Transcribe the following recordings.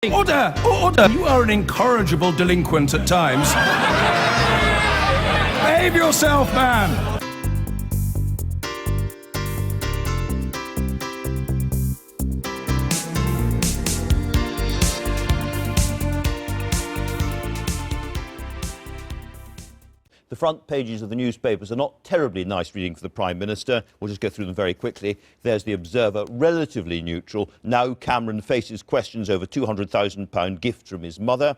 Order! Order! You are an incorrigible delinquent at times. Behave yourself, man! The front pages of the newspapers are not terribly nice reading for the Prime Minister. We'll just go through them very quickly. There's the Observer, relatively neutral. Now Cameron faces questions over £200,000 gift from his mother.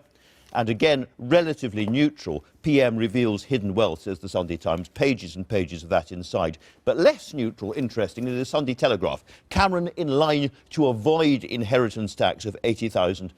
And again, relatively neutral. PM reveals hidden wealth, says the Sunday Times. Pages and pages of that inside. But less neutral, interestingly, the Sunday Telegraph. Cameron in line to avoid inheritance tax of £80,000.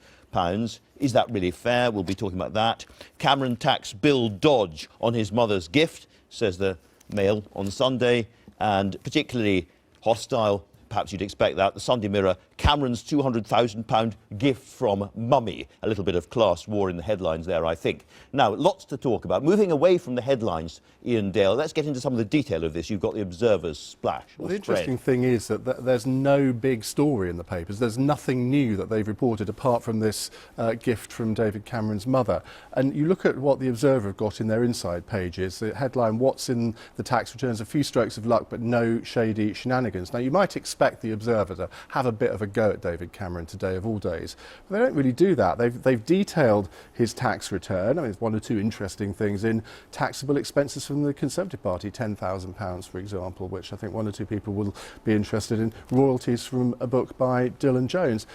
Is that really fair? We'll be talking about that. Cameron tax bill dodge on his mother's gift, says the Mail on Sunday. And particularly hostile, perhaps you'd expect that, the Sunday Mirror, Cameron's £200,000 gift from mummy. A little bit of class war in the headlines there, I think. Now, lots to talk about. Moving away from the headlines, Ian Dale, let's get into some of the detail of this. You've got the Observer's splash. Well, the interesting thing is that there's no big story in the papers. There's nothing new that they've reported apart from this gift from David Cameron's mother. And you look at what the Observer have got in their inside pages, the headline, what's in the tax returns, a few strokes of luck but no shady shenanigans. Now, you might expect the Observer to have a bit of a go at David Cameron today of all days. But they don't really do that. They've detailed his tax return. I mean, there's one or two interesting things in taxable expenses from the Conservative Party, £10,000, for example, which I think one or two people will be interested in. Royalties from a book by Dylan Jones.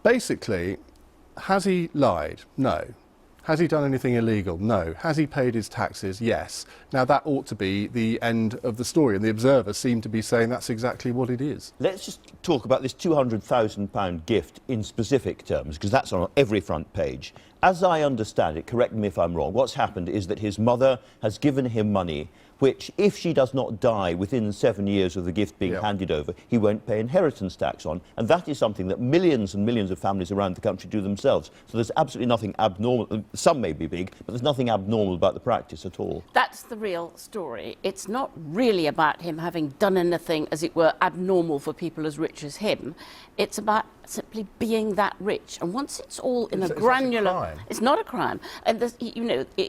Basically, has he lied? No. Has he done anything illegal? No. Has he paid his taxes? Yes. Now, that ought to be the end of the story, and the Observer seem to be saying that's exactly what it is. Let's just talk about this £200,000 gift in specific terms, because that's on every front page. As I understand it, correct me if I'm wrong, what's happened is that his mother has given him money which, if she does not die within 7 years of the gift being handed over, he won't pay inheritance tax on. And that is something that millions and millions of families around the country do themselves. So there's absolutely nothing abnormal. Some may be big, but there's nothing abnormal about the practice at all. That's the real story. It's not really about him having done anything, as it were, abnormal for people as rich as him. It's about simply being that rich. And once it's all in a granular... It's not a crime. And,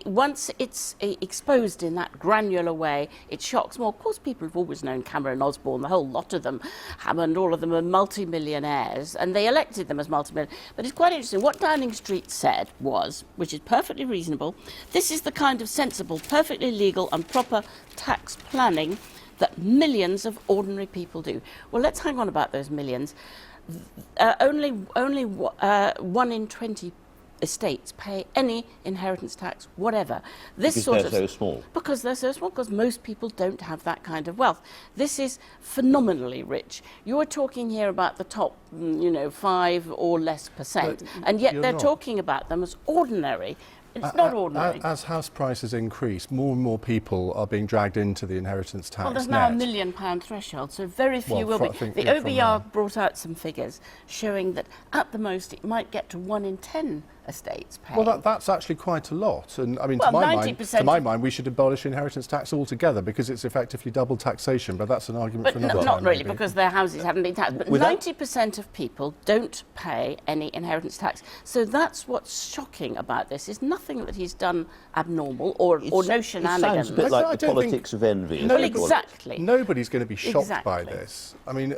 once it's exposed in that granular way, it shocks more. Of course, people have always known Cameron Osborne, the whole lot of them, and all of them are multi-millionaires, and they elected them as multi-millionaires. But it's quite interesting. What Downing Street said was, which is perfectly reasonable, this is the kind of sensible, perfectly legal and proper tax planning that millions of ordinary people do. Well, let's hang on about those millions. Only 1 in 20 estates pay any inheritance tax, whatever. Because they're so small. Because they're so small, because most people don't have that kind of wealth. This is phenomenally rich. You're talking here about the top, 5 or less percent, and yet they're talking about them as ordinary. It's not ordinary. As house prices increase, more and more people are being dragged into the inheritance tax. Well, there's now £1 million threshold, so very few will be. The OBR brought out some figures showing that at the most it might get to 1 in 10 estates paying. Well, that's actually quite a lot. And I mean, well, to my mind, we should abolish inheritance tax altogether because it's effectively double taxation. But that's an argument for another time. Not really, maybe. Because their houses haven't been taxed. But 90% of people don't pay any inheritance tax. So that's what's shocking about this. Is nothing that he's done abnormal or no shenanigans. It sounds a bit like the politics of envy. Well, exactly. Nobody's going to be shocked by this. I mean,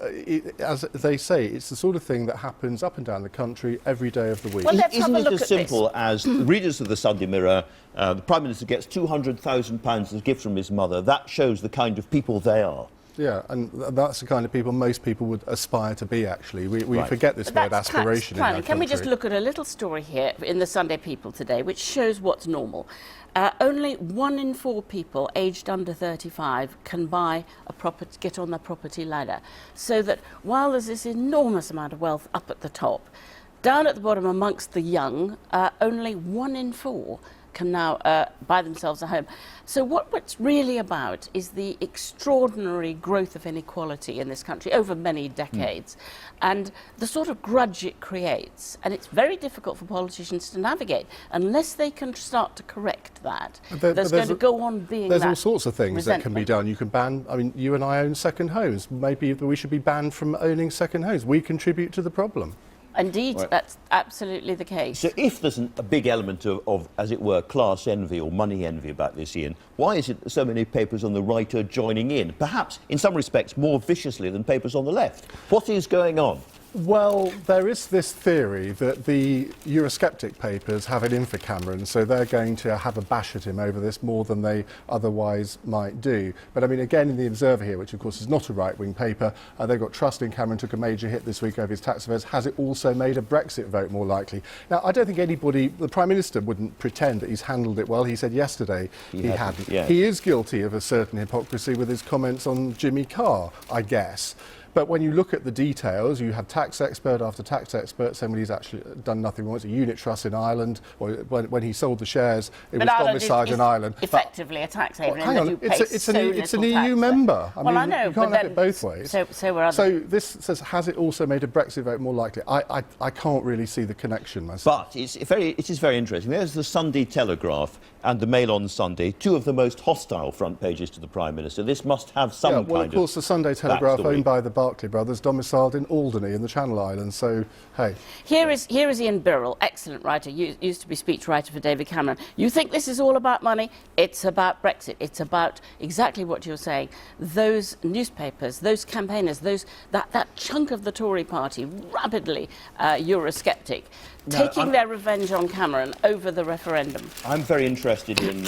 as they say, it's the sort of thing that happens up and down the country every day of the week. Well, let's have a look as simple as readers of the Sunday Mirror, the Prime Minister gets £200,000 as a gift from his mother. That shows the kind of people they are. Yeah, and that's the kind of people most people would aspire to be, actually. We forget this word aspiration in our country. Can we just look at a little story here in the Sunday People today, which shows what's normal? Only 1 in 4 people aged under 35 can buy a property, get on the property ladder. So that while there's this enormous amount of wealth up at the top, down at the bottom amongst the young, only 1 in 4 can now buy themselves a home. So what it's really about is the extraordinary growth of inequality in this country over many decades and the sort of grudge it creates. And it's very difficult for politicians to navigate unless they can start to correct that. There's going to go on being There's all sorts of things that can be done. You can ban, I mean, you and I own second homes. Maybe we should be banned from owning second homes. We contribute to the problem. Indeed, Right. that's absolutely the case. So if there's a big element of, as it were, class envy or money envy about this, Ian, why is it that so many papers on the right are joining in? Perhaps, in some respects, more viciously than papers on the left. What is going on? Well, there is this theory that the Eurosceptic papers have it in for Cameron, so they're going to have a bash at him over this more than they otherwise might do. But I mean, again, in the Observer here, which of course is not a right-wing paper, they've got trust in Cameron, took a major hit this week over his tax affairs. Has it also made a Brexit vote more likely? Now, I don't think anybody, the Prime Minister wouldn't pretend that he's handled it well. He said yesterday he hadn't. Yeah. He is guilty of a certain hypocrisy with his comments on Jimmy Carr, I guess. But when you look at the details, you have tax expert after tax expert saying he's actually done nothing wrong. It's a unit trust in Ireland, or when he sold the shares, it was domiciled in Ireland. Effectively a tax haven. Hang on, it's an EU member. I mean, I know, you can't have it both ways. So were others. So this says, has it also made a Brexit vote more likely? I can't really see the connection myself. But it is very interesting. There's the Sunday Telegraph and the Mail on Sunday, two of the most hostile front pages to the Prime Minister. This must have some kind of... Well, of course, the Sunday Telegraph, owned by the Barclay brothers, domiciled in Alderney in the Channel Islands, so, hey. Here is Ian Birrell, excellent writer, used to be speechwriter for David Cameron. You think this is all about money? It's about Brexit. It's about exactly what you're saying. Those newspapers, those campaigners, that chunk of the Tory party, rapidly Eurosceptic, taking their revenge on Cameron over the referendum. I'm very interested in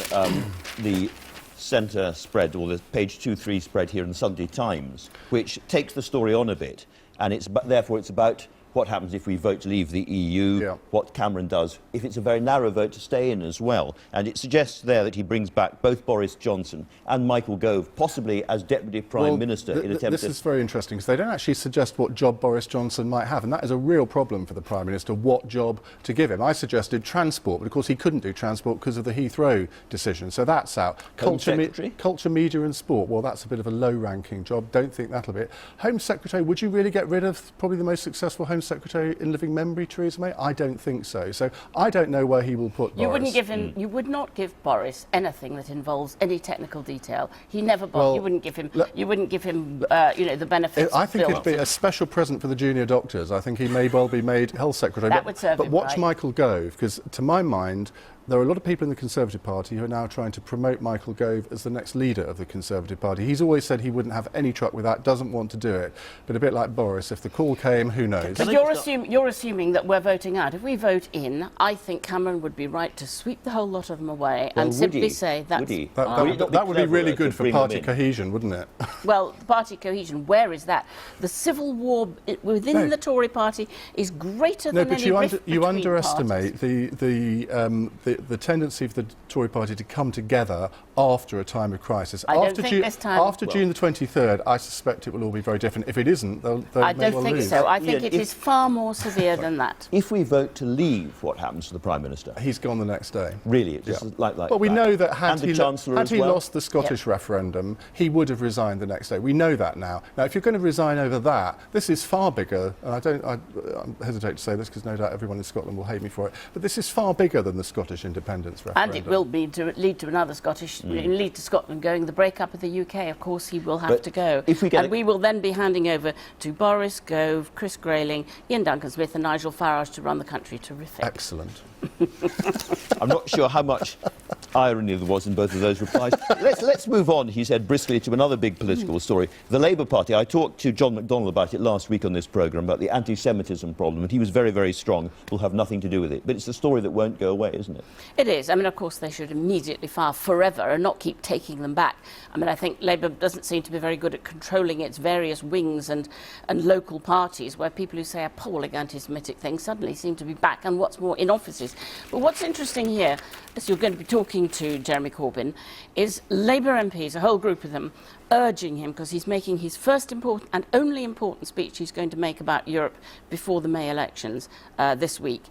the centre spread, or the page 2-3 spread here in the Sunday Times, which takes the story on a bit, and therefore it's about what happens if we vote to leave the EU, what Cameron does if it's a very narrow vote to stay in as well. And it suggests there that he brings back both Boris Johnson and Michael Gove, possibly as Deputy Prime Minister in attempt This is very interesting, because they don't actually suggest what job Boris Johnson might have, and that is a real problem for the Prime Minister, what job to give him. I suggested transport, but of course he couldn't do transport because of the Heathrow decision, so that's out. Culture, media and sport, well, that's a bit of a low-ranking job. Don't think that'll be it. Home Secretary, would you really get rid of probably the most successful Home Secretary in living memory, Theresa May? I don't think so. So I don't know where he will put Boris. You wouldn't give him. You would not give Boris anything that involves any technical detail. He never. You wouldn't give him. You wouldn't give him. The benefits. I think it'd be a special present for the junior doctors. I think he may well be made health secretary. That would serve him. But watch right. Michael Gove, because to my mind, there are a lot of people in the Conservative Party who are now trying to promote Michael Gove as the next leader of the Conservative Party. He's always said he wouldn't have any truck with that, doesn't want to do it. But a bit like Boris, if the call came, who knows? But you're assuming that we're voting out. If we vote in, I think Cameron would be right to sweep the whole lot of them away and simply say that's... That would be really good for party cohesion, wouldn't it? Well, party cohesion, where is that? The civil war within the Tory party is greater than any rift between you underestimate parties. the tendency of the Tory party to come together after a time of crisis. After June the 23rd, I suspect it will all be very different. If it isn't, they'll I may don't well think lose. so. I think it is far more severe than that. If we vote to leave, what happens to the Prime Minister? He's gone the next day. Really? It's just like Well, we know that had he lost the Scottish Yep. referendum, he would have resigned the next day. We know that now. Now, if you're going to resign over that, this is far bigger, and I hesitate to say this because no doubt everyone in Scotland will hate me for it, but this is far bigger than the Scottish independence referendum. And it will lead to another lead to Scotland going, the breakup of the UK. Of course, he will have to go. We will then be handing over to Boris Gove, Chris Grayling, Ian Duncan-Smith and Nigel Farage to run the country. Terrific. Excellent. I'm not sure how much irony there was in both of those replies. Let's move on, he said briskly, to another big political story. The Labour Party. I talked to John McDonnell about it last week on this programme, about the anti-Semitism problem, and he was very, very strong. Will have nothing to do with it. But it's a story that won't go away, isn't it? It is. I mean, of course, they should immediately file forever and not keep taking them back. I mean, I think Labour doesn't seem to be very good at controlling its various wings and local parties, where people who say appalling anti-Semitic things suddenly seem to be back, and what's more, in offices. But what's interesting here, as you're going to be talking to Jeremy Corbyn, is Labour MPs, a whole group of them, urging him, because he's making his first important and only important speech he's going to make about Europe before the May elections this week,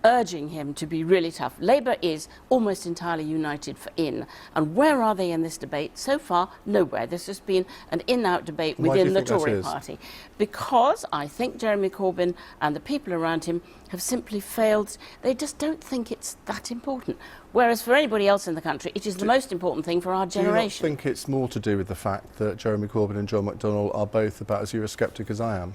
urging him to be really tough. Labour is almost entirely united for in. And where are they in this debate? So far, nowhere. There's just been an in-out debate within the Tory party. Because I think Jeremy Corbyn and the people around him have simply failed. They just don't think it's that important. Whereas for anybody else in the country, it is the most important thing for our generation. Do you not think it's more to do with the fact that Jeremy Corbyn and John McDonnell are both about as Eurosceptic as I am?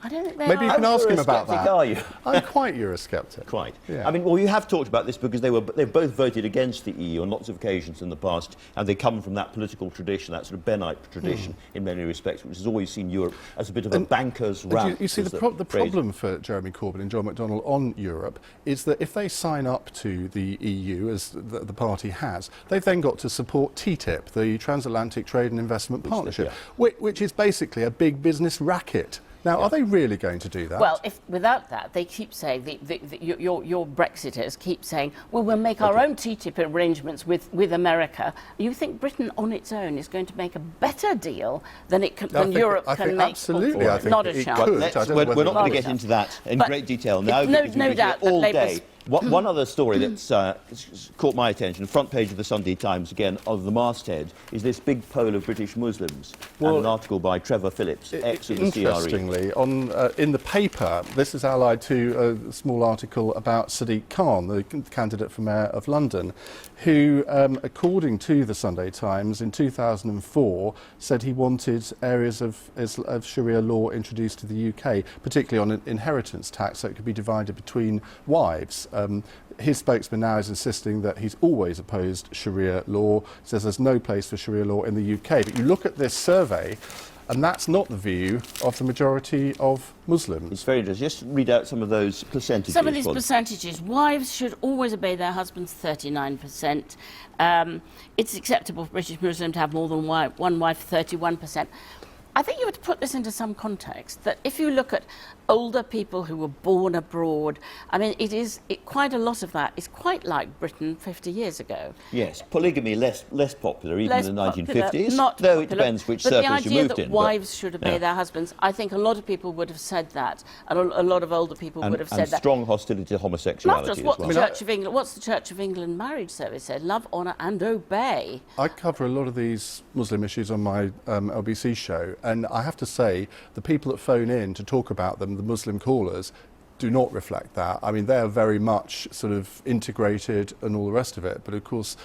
I don't think they Maybe you are. can ask him Eurosceptic about that. are you? I'm quite Eurosceptic. Quite. Yeah. I mean, well, you have talked about this because they've both voted against the EU on lots of occasions in the past, and they come from that political tradition, that sort of Benite tradition in many respects, which has always seen Europe as a bit of a banker's ramp. You see, as the phrase. problem for Jeremy Corbyn and John McDonnell on Europe is that if they sign up to the EU, as the party has, they've then got to support TTIP, the Transatlantic Trade and Investment Partnership, which is basically a big business racket. Now, are they really going to do that? Well, if without that, they keep saying, your Brexiters keep saying, well, we'll make our own TTIP arrangements with America. You think Britain on its own is going to make a better deal than Europe can make? Absolutely, I think not a it chance. could. We're not going to get into that in great detail now. No because we doubt could all that day. One other story that's caught my attention, front page of the Sunday Times again, of the masthead, is this big poll of British Muslims, and an article by Trevor Phillips, ex of the CRE. Interestingly, in the paper, this is allied to a small article about Sadiq Khan, the candidate for Mayor of London, who, according to the Sunday Times, in 2004 said he wanted areas of Sharia law introduced to the UK, particularly on inheritance tax, so it could be divided between wives. His spokesman now is insisting that he's always opposed Sharia law, says there's no place for Sharia law in the UK. But you look at this survey, and that's not the view of the majority of Muslims. It's very interesting. Just read out some of those percentages. Some of these percentages. Wives should always obey their husbands, 39%. It's acceptable for British Muslims to have more than one wife, 31%. I think you would put this into some context, that if you look at older people who were born abroad, I mean, quite a lot of that is quite like Britain 50 years ago. Yes, polygamy less popular even in the 1950s, not though popular, it depends which but circles you moved in. the idea that wives should obey their husbands, I think a lot of people would have said that, and a lot of older people would have said that. And strong hostility to homosexuality Not just what as well. the Church of England, what's the Church of England marriage service said? Love, honour and obey. I cover a lot of these Muslim issues on my LBC show, and I have to say, the people that phone in to talk about them, the Muslim callers, do not reflect that. I mean, they are very much sort of integrated and all the rest of it. But of course,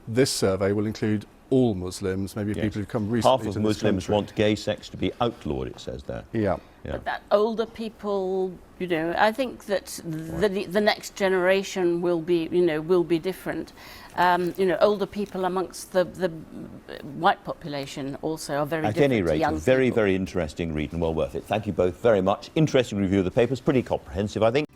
this survey will include all Muslims, maybe people who've come recently Half of to Muslims this country. want gay sex to be outlawed, it says there. Yeah. But that older people, you know, I think that the next generation will be, you know, will be different. You know, older people amongst the white population also are very different At any rate, to young a very, people. very interesting read and well worth it. Thank you both very much. Interesting review of the papers, pretty comprehensive, I think.